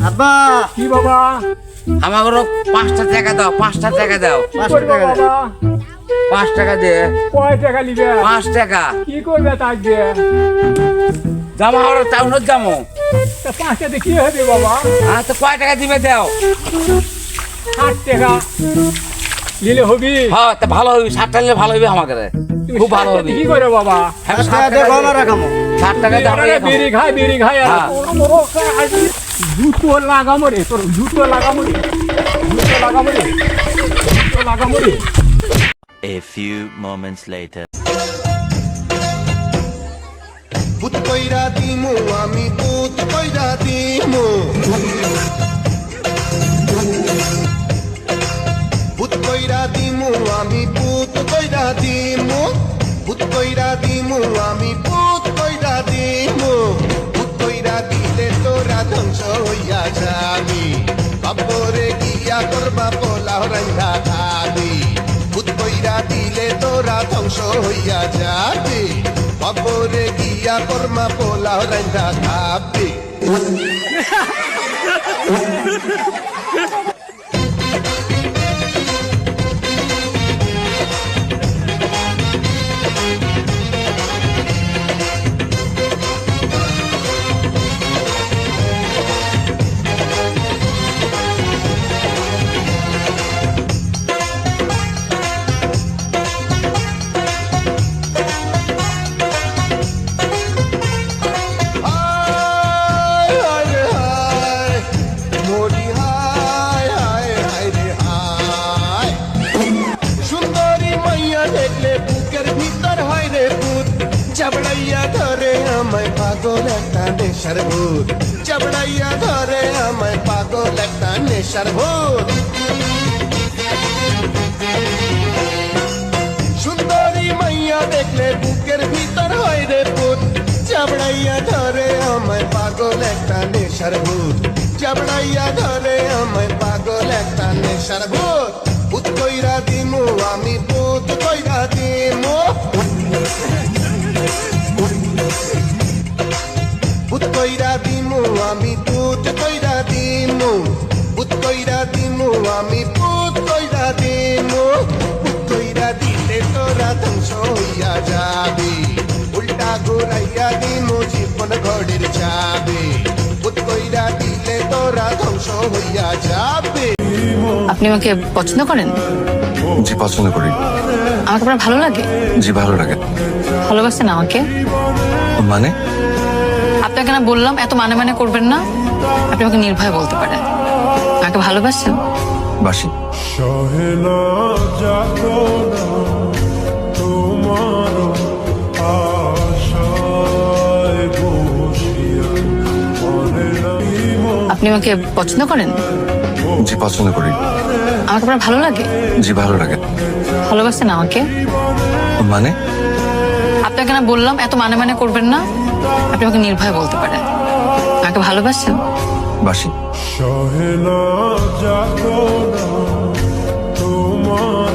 আব্বা কি বাবা? আমাকে 5টা টাকা দাও, 5টা টাকা দাও। 500 টাকা দে। বাবা 5 টাকা দে। কয় টাকা নিবে? 5 টাকা। কি করবে তাই দিয়ে? জামা হলো টাউনত যাবো। তা 5 টাকা কি হবে বাবা? হ্যাঁ, তো কয় টাকা দিবে দাও? 60 টাকা নিলে হবি? হ্যাঁ, তা ভালো হবে, 60 টাকা নিলে ভালো হবে আমাকে। তুমি খুব ভালো 60 হবে। টাকা কি করে বাবা? হ্যাঁ, 5 টাকা 60 দে টাকা গলা দে। রাখামো। 60 টাকা দাও। বিড়ি খাই আর হ্যাঁ। কোনো বড় জুতো লাগামো রে, তোর জুতো লাগামো রে, জুতো লাগামো রে, জুতো লাগামো রে। A few moments later. ভূত কইরা দিমু আমি ভূত কইরা দিমু ভূত কইরা দিমু আমি ভূত কইরা দিমু ভূত কইরা দিমু আমি ভূত কইরা দিমু ভূত কইরা দিলে তোরা ধ্বংস হইয়া যাবি বাপরে গিয়া করবা পোলাও রান্ধা খাবি ভূত কইরা দিলে তোরা ধ্বংস হইয়া যাবি বাপরে গিয়া কর্মা পোলাও রান্ধা খাবি হায় হায় রে হায় মোরি হায় হায় হায় রে হায় সুন্দরী মাইয়া দেখলে বুকের ভিতর হয় রে ভূত চাবড়াইয়া ধরে আমায় পাগল একটা নেশার ভূত চাবড়াইয়া ধরে আমায় পাগল একটা নেশার ভূত সুন্দরী মাইয়া দেখলে বুকের ভিতর হয় রে ভূত চাবড়াইয়া ধরে আমায় পাগল একটা নেশার ভূত চাবড়াইয়া ধরে আমায় পাগল একটা নেশার ভূত ভূত কইরা দিমু আমি ভূত কইরা দিমু ভূত কইরা দিমু আমি ভূত কইরা দিমু ভূত কইরা দিমু আমি ভূত কইরা দিমু ভূত কইরা দিলে তোরা ধ্বংস হইয়া যাবি উল্টা ঘুরাইয়া দিমু জীবন ঘড়ির যাবে ভূত কইরা দিলে তোরা ধ্বংস হইয়া যাবে আপনি আমাকে পছন্দ করেন? জি পছন্দ করি। আমাকে আপনার ভালো লাগে? জি ভালো লাগে। ভালোবাসেন আমাকে? মানে? আপনাকে না বললাম এত মানে মানে করবেন না। আপনি আমাকে নির্ভয়ে বলতে পারেন আমাকে ভালোবাসেন? বাসি। সহেলা যাতো না তোমার আশায় বসিয়া মনে নাইব আপনি আমাকে পছন্দ করেন? জি পছন্দ করি। আমাকে আপনার ভালো লাগে? জি ভালো লাগে। ভালোবাসেন আমাকে? মানে? আপনাকে না বললাম এত মানে মানে করবেন না। আপনি আমাকে নির্ভয়ে বলতে পারেন আমাকে ভালোবাসেন? বাসি। সহেলা যাতো না তোমার